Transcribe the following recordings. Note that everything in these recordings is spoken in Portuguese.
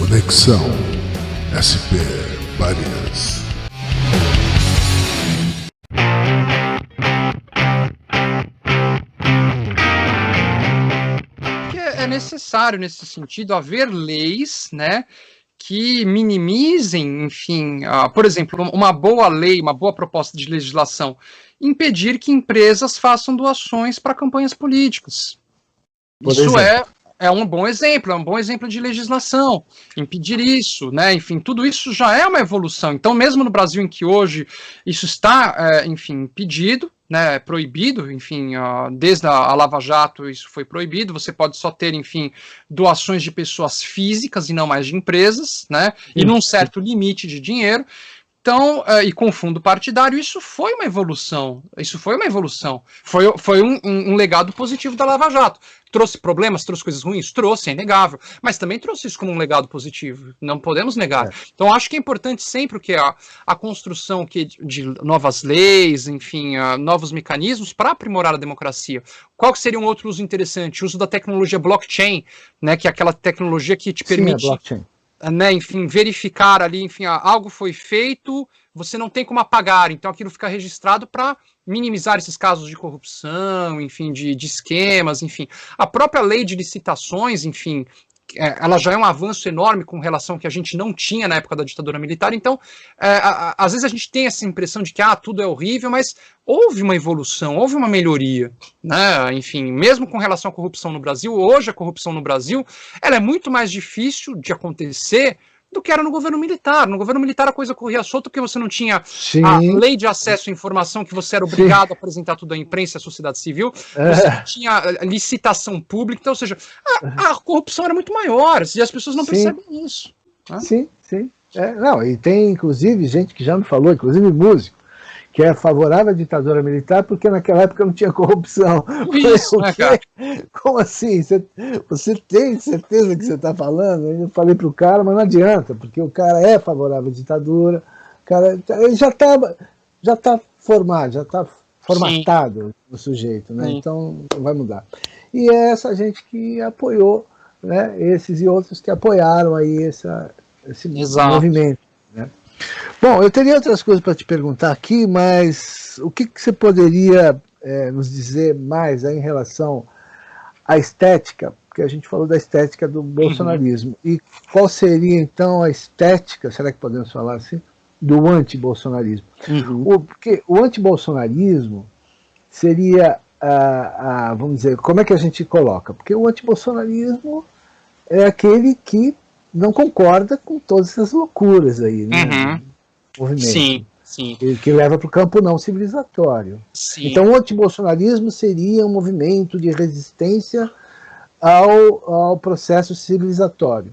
Conexão SP Varias. É necessário, nesse sentido, haver leis, né, que minimizem, enfim, por exemplo, uma boa lei, uma boa proposta de legislação, impedir que empresas façam doações para campanhas políticas. Isso é um bom exemplo de legislação, impedir isso, né, enfim, tudo isso já é uma evolução. Então, mesmo no Brasil, em que hoje isso está, enfim, impedido, né, proibido, enfim, desde a Lava Jato isso foi proibido, você pode só ter, enfim, doações de pessoas físicas e não mais de empresas, né, e num certo limite de dinheiro. Então, e com fundo partidário, isso foi uma evolução. Foi um legado positivo da Lava Jato. Trouxe problemas, trouxe coisas ruins? Trouxe, é inegável. Mas também trouxe isso como um legado positivo. Não podemos negar. Então, acho que é importante sempre que a construção de novas leis, enfim, novos mecanismos para aprimorar a democracia. Qual que seria um outro uso interessante? O uso da tecnologia blockchain, né, que é aquela tecnologia que te permite... Sim, blockchain. Né, enfim, verificar ali, enfim, algo foi feito, você não tem como apagar, então aquilo fica registrado para minimizar esses casos de corrupção, enfim, de esquemas, enfim. A própria lei de licitações, enfim, ela já é um avanço enorme com relação ao que a gente não tinha na época da ditadura militar, então, às vezes a gente tem essa impressão de que, tudo é horrível, mas houve uma evolução, houve uma melhoria, né, enfim, mesmo com relação à corrupção no Brasil, hoje a corrupção no Brasil, ela é muito mais difícil de acontecer do que era no governo militar. No governo militar a coisa corria solta porque você não tinha a lei de acesso à informação, que você era obrigado a apresentar tudo à imprensa e à sociedade civil, você não tinha licitação pública, então, ou seja, a corrupção era muito maior, e as pessoas não percebem isso. Né? Sim. Não, e tem, inclusive, gente que já me falou, inclusive músico, que é favorável à ditadura militar porque naquela época não tinha corrupção. Isso, né, cara? Como assim? Você tem certeza que você está falando? Eu falei para o cara, mas não adianta, porque o cara é favorável à ditadura, o cara ele já está formado, já está formatado o sujeito, né? Então não vai mudar. E é essa gente que apoiou, né? Esses e outros que apoiaram aí esse movimento, né? Bom, eu teria outras coisas para te perguntar aqui, mas o que você poderia nos dizer mais aí em relação à estética, porque a gente falou da estética do bolsonarismo, e qual seria então a estética, será que podemos falar assim, do antibolsonarismo? Porque o antibolsonarismo seria, vamos dizer, como é que a gente coloca? Porque o antibolsonarismo é aquele que não concorda com todas essas loucuras aí, né? Movimento. Sim. Que leva para o campo não civilizatório. Sim. Então o antibolsonarismo seria um movimento de resistência ao processo civilizatório.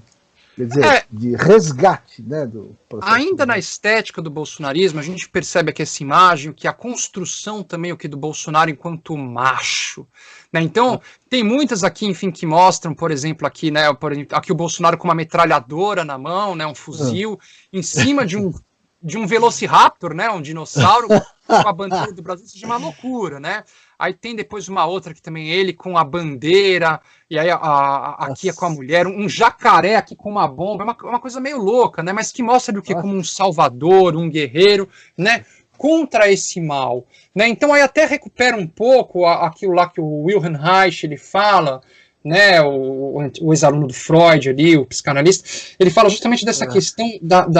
Quer dizer, de resgate, né, do processo. Ainda na estética do bolsonarismo, a gente percebe aqui essa imagem, que a construção também do Bolsonaro enquanto macho. Né? Então, tem muitas aqui, enfim, que mostram, por exemplo, aqui, né, aqui o Bolsonaro com uma metralhadora na mão, né, um fuzil, em cima de um velociraptor, né, um dinossauro, com a bandeira do Brasil, seja uma loucura, né? Aí tem depois uma outra que também ele com a bandeira, e aí aqui é com a mulher, um jacaré aqui com uma bomba, é uma coisa meio louca, né? Mas que mostra o que como um salvador, um guerreiro, né? Contra esse mal, né? Então aí até recupera um pouco aquilo lá que o Wilhelm Reich ele fala, né, o ex-aluno do Freud ali, o psicanalista, ele fala justamente dessa questão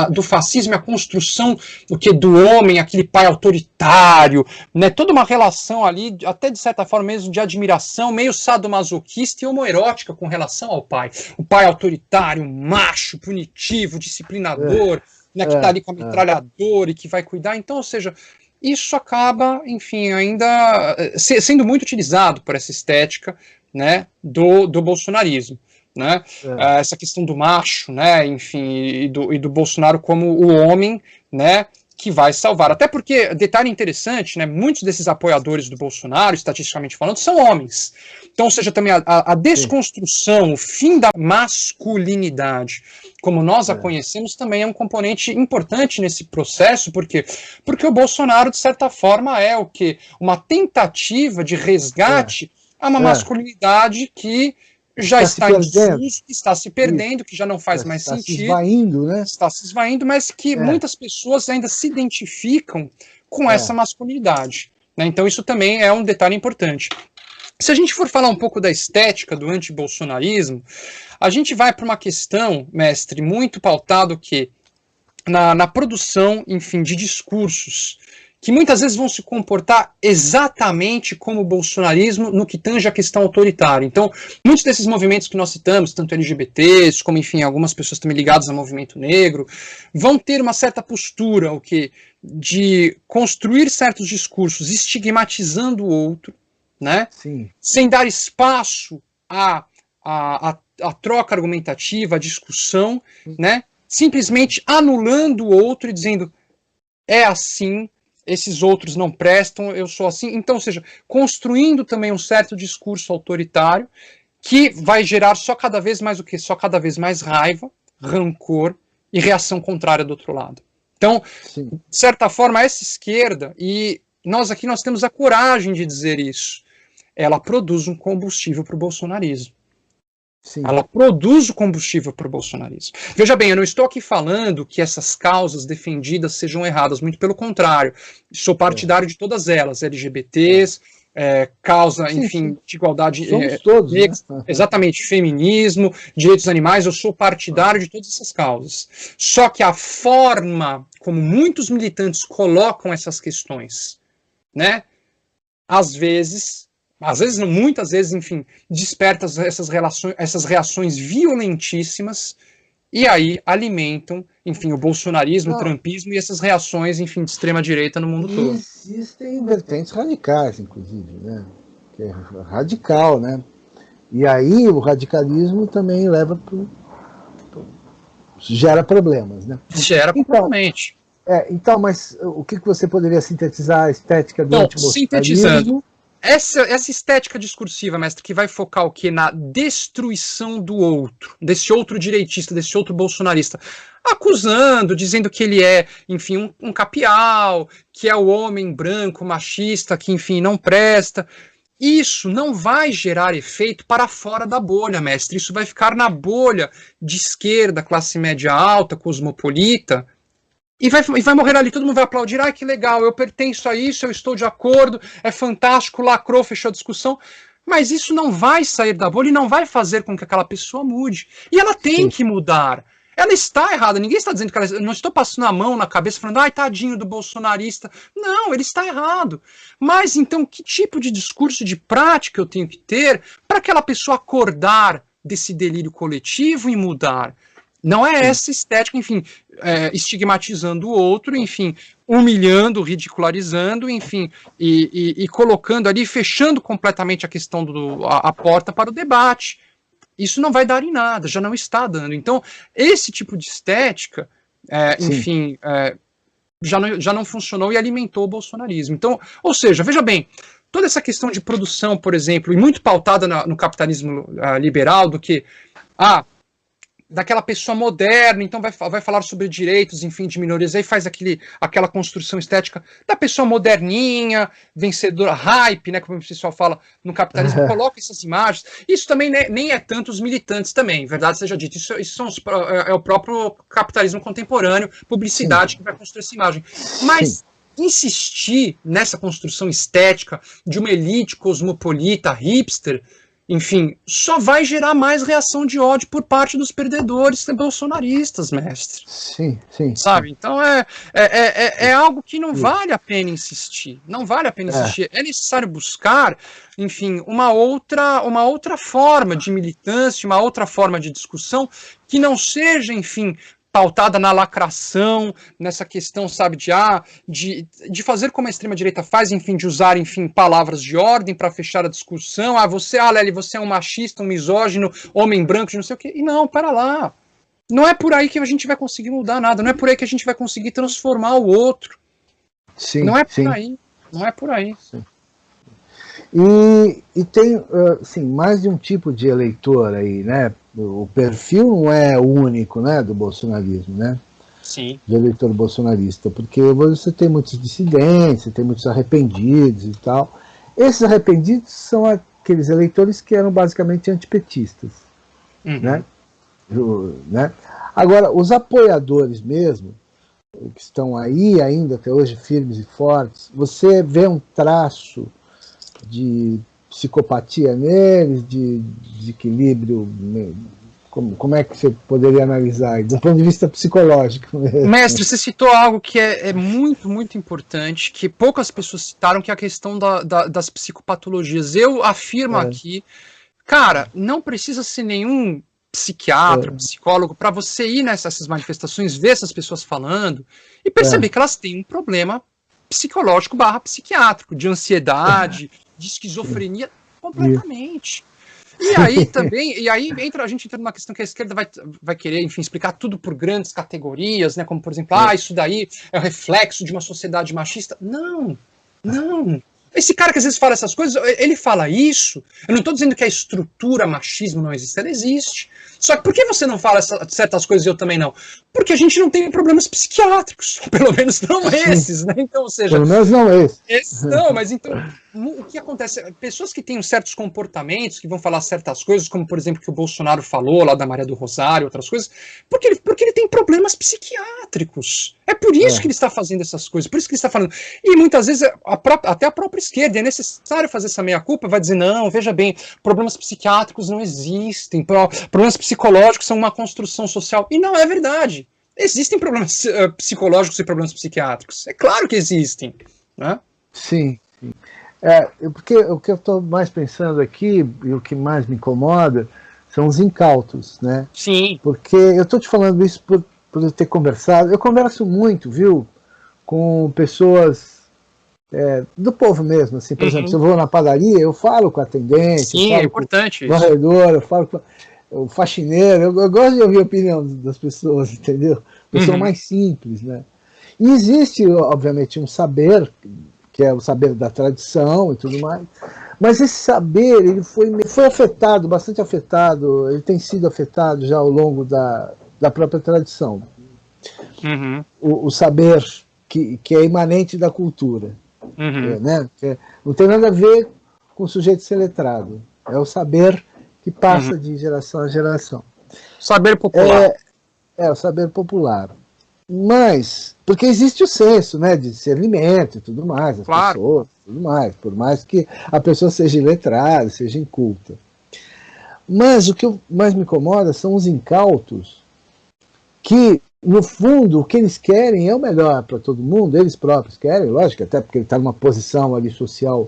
do fascismo e a construção do homem, aquele pai autoritário, né, toda uma relação ali, até de certa forma mesmo de admiração, meio sadomasoquista e homoerótica com relação ao pai. O pai autoritário, macho, punitivo, disciplinador, né, que está ali com a metralhadora e que vai cuidar. Então, ou seja, isso acaba, enfim, ainda sendo muito utilizado por essa estética, né, do bolsonarismo, né, essa questão do macho, né, enfim, e do Bolsonaro como o homem, né, que vai salvar. Até porque, detalhe interessante, né, muitos desses apoiadores do Bolsonaro, estatisticamente falando, são homens. Então, ou seja, também a desconstrução, o fim da masculinidade, como nós a conhecemos, também é um componente importante nesse processo, porque o Bolsonaro, de certa forma, é uma tentativa de resgate a uma masculinidade que já está em perdendo. desuso, está se perdendo, que já não faz mais Está sentido. se esvaindo, né? Está se esvaindo, mas que muitas pessoas ainda se identificam com essa masculinidade, né? Então isso também é um detalhe importante. Se a gente for falar um pouco da estética do antibolsonarismo, a gente vai para uma questão, mestre, muito pautado que na produção, enfim, de discursos que muitas vezes vão se comportar exatamente como o bolsonarismo no que tange a questão autoritária. Então, muitos desses movimentos que nós citamos, tanto LGBTs, como, enfim, algumas pessoas também ligadas ao movimento negro, vão ter uma certa postura, o que de construir certos discursos estigmatizando o outro, né? Sim. Sem dar espaço à troca argumentativa, à discussão, né? Simplesmente anulando o outro e dizendo é assim, esses outros não prestam, eu sou assim. Então, ou seja, construindo também um certo discurso autoritário que vai gerar só cada vez mais o quê? Só cada vez mais raiva, rancor e reação contrária do outro lado. Então, Sim. de certa forma, essa esquerda, e nós aqui nós temos a coragem de dizer isso, ela produz um combustível para o bolsonarismo. Sim. Ela produz o combustível para o bolsonarismo. Veja bem, eu não estou aqui falando que essas causas defendidas sejam erradas, muito pelo contrário. Sou partidário de todas elas, LGBTs, causa, enfim, de igualdade. Somos todos, né? Exatamente, feminismo, direitos animais, eu sou partidário de todas essas causas. Só que a forma como muitos militantes colocam essas questões, né, às vezes não, muitas vezes, enfim, desperta essas reações violentíssimas e aí alimentam, enfim, o bolsonarismo, o trumpismo e essas reações, enfim, de extrema direita no mundo todo. Existem vertentes radicais, inclusive, né? Que é radical, né? E aí o radicalismo também leva gera problemas, né? Gera totalmente. Então, mas o que você poderia sintetizar a estética do antibolsonarismo? Sintetizando. Essa estética discursiva, mestre, que vai focar o quê? Na destruição do outro, desse outro direitista, desse outro bolsonarista, acusando, dizendo que ele é, enfim, um capial, que é o homem branco, machista, que, enfim, não presta. Isso não vai gerar efeito para fora da bolha, mestre. Isso vai ficar na bolha de esquerda, classe média alta, cosmopolita, e vai morrer ali, todo mundo vai aplaudir, ai que legal, eu pertenço a isso, eu estou de acordo, é fantástico, lacrou, fechou a discussão, mas isso não vai sair da bolha e não vai fazer com que aquela pessoa mude. E ela tem que mudar. Ela está errada, ninguém está dizendo que ela... Não estou passando a mão na cabeça falando, ai tadinho do bolsonarista. Não, ele está errado. Mas então que tipo de discurso, de prática eu tenho que ter para aquela pessoa acordar desse delírio coletivo e mudar? Não é essa estética, enfim, estigmatizando o outro, enfim, humilhando, ridicularizando, enfim, e colocando ali, fechando completamente a questão a porta para o debate. Isso não vai dar em nada, já não está dando. Então, esse tipo de estética, enfim, já não funcionou e alimentou o bolsonarismo. Então, ou seja, veja bem, toda essa questão de produção, por exemplo, e muito pautada no capitalismo liberal, do que, daquela pessoa moderna, então vai falar sobre direitos, enfim, de minorias, aí faz aquela construção estética da pessoa moderninha, vencedora, hype, né, como o pessoal fala no capitalismo, coloca essas imagens. Isso também nem é tanto os militantes também, verdade seja dito, isso é o próprio capitalismo contemporâneo, publicidade que vai construir essa imagem. Mas insistir nessa construção estética de uma elite cosmopolita, hipster, enfim, só vai gerar mais reação de ódio por parte dos perdedores bolsonaristas, mestre. Sim. Sabe? Então é algo que não vale a pena insistir. Não vale a pena insistir. É necessário buscar, enfim, uma outra forma de militância, uma outra forma de discussão que não seja, enfim, pautada na lacração, nessa questão, sabe, de fazer como a extrema-direita faz, enfim, de usar, enfim, palavras de ordem para fechar a discussão. Lely, você é um machista, um misógino, homem branco, não sei o quê. E não, para lá. Não é por aí que a gente vai conseguir mudar nada, não é por aí que a gente vai conseguir transformar o outro. Não é por aí, não é por aí. Sim. E tem, assim, mais de um tipo de eleitor aí, né? O perfil não é o único, né, do bolsonarismo, né? Sim. De eleitor bolsonarista, porque você tem muitos dissidentes, tem muitos arrependidos e tal. Esses arrependidos são aqueles eleitores que eram basicamente antipetistas. Né? Né? Agora, os apoiadores mesmo, que estão aí ainda até hoje firmes e fortes, você vê um traço de psicopatia neles, de desequilíbrio, como é que você poderia analisar do ponto de vista psicológico mesmo? Mestre, você citou algo que é muito, muito importante, que poucas pessoas citaram, que é a questão das psicopatologias. Eu afirmo aqui, cara, não precisa ser nenhum psiquiatra, psicólogo, para você ir nessas manifestações, ver essas pessoas falando e perceber que elas têm um problema psicológico / psiquiátrico, de ansiedade, de esquizofrenia, completamente. E aí também, a gente entra numa questão que a esquerda vai querer, enfim, explicar tudo por grandes categorias, né? Como, por exemplo, isso daí é o reflexo de uma sociedade machista. Não. Esse cara que às vezes fala essas coisas, ele fala isso. Eu não estou dizendo que a estrutura machismo não existe, ela existe. Só que por que você não fala certas coisas e eu também não? Porque a gente não tem problemas psiquiátricos, pelo menos não esses, né? Então, ou seja, pelo menos não esses não, mas então o que acontece? Pessoas que têm certos comportamentos, que vão falar certas coisas, como por exemplo que o Bolsonaro falou lá da Maria do Rosário, outras coisas, porque ele tem problemas psiquiátricos. É por isso que ele está fazendo essas coisas, por isso que ele está falando. E muitas vezes até a própria esquerda é necessário fazer essa meia-culpa, vai dizer, não, veja bem, problemas psiquiátricos não existem, problemas psicológicos são uma construção social. E não é verdade. Existem problemas psicológicos e problemas psiquiátricos. É claro que existem. Né? Sim. Porque o que eu estou mais pensando aqui, e o que mais me incomoda, são os incautos, né? Sim. Porque eu estou te falando isso por eu ter conversado. Eu converso muito, viu, com pessoas do povo mesmo. Assim, por exemplo, se eu vou na padaria, eu falo com a atendente. Sim, é importante com o varredor, eu falo com o faxineiro. Eu gosto de ouvir a opinião das pessoas, entendeu? Pessoa mais simples, né? E existe, obviamente, um saber, que é o saber da tradição e tudo mais, mas esse saber, ele foi afetado, bastante afetado, ele tem sido afetado já ao longo da própria tradição. O saber que é imanente da cultura, né? Não tem nada a ver com o sujeito ser letrado, é o saber que passa de geração a geração. Saber popular. O saber popular. Mas, porque existe o senso, né, de discernimento e tudo mais, as pessoas, tudo mais, por mais que a pessoa seja iletrada, seja inculta. Mas o que mais me incomoda são os incautos que, no fundo, o que eles querem é o melhor para todo mundo, eles próprios querem, lógico, até porque ele está numa posição ali social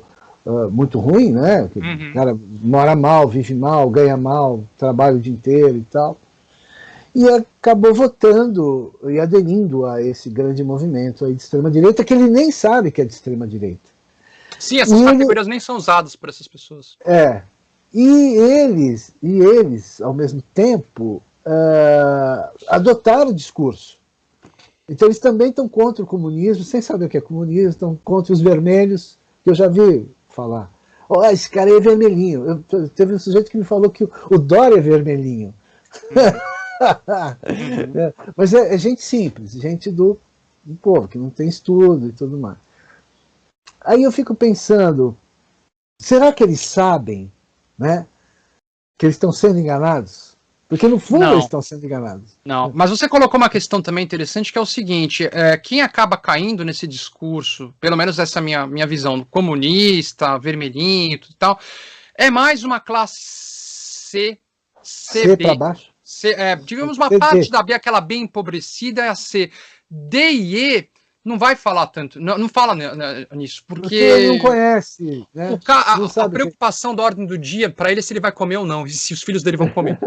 muito ruim, né, o cara mora mal, vive mal, ganha mal, trabalha o dia inteiro e tal. E acabou votando e aderindo a esse grande movimento aí de extrema-direita, que ele nem sabe que é de extrema-direita. Sim, essas categorias nem são usadas por essas pessoas. E eles, ao mesmo tempo, adotaram o discurso. Então eles também estão contra o comunismo, sem saber o que é comunismo, estão contra os vermelhos, que eu já vi falar. Esse cara é vermelhinho. Teve um sujeito que me falou que o Dória é vermelhinho. Mas é gente simples, gente do povo, que não tem estudo e tudo mais. Aí eu fico pensando, será que eles sabem, né, que eles estão sendo enganados? Porque no fundo eles estão sendo enganados. Não, mas você colocou uma questão também interessante, que é o seguinte, quem acaba caindo nesse discurso, pelo menos essa minha visão, comunista, vermelhinho e tal, é mais uma classe C para baixo? Digamos uma parte da B, aquela bem empobrecida, é a C. D e E não vai falar tanto, não fala nisso, porque não conhece, né? A preocupação da ordem do dia, para ele, é se ele vai comer ou não, e se os filhos dele vão comer.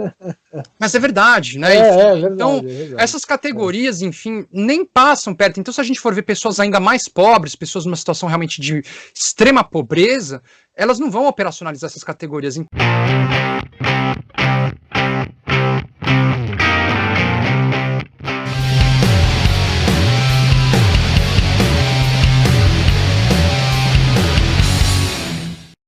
Mas é verdade, né? Enfim, verdade, então, essas categorias, enfim, nem passam perto. Então, se a gente for ver pessoas ainda mais pobres, pessoas numa situação realmente de extrema pobreza, elas não vão operacionalizar essas categorias.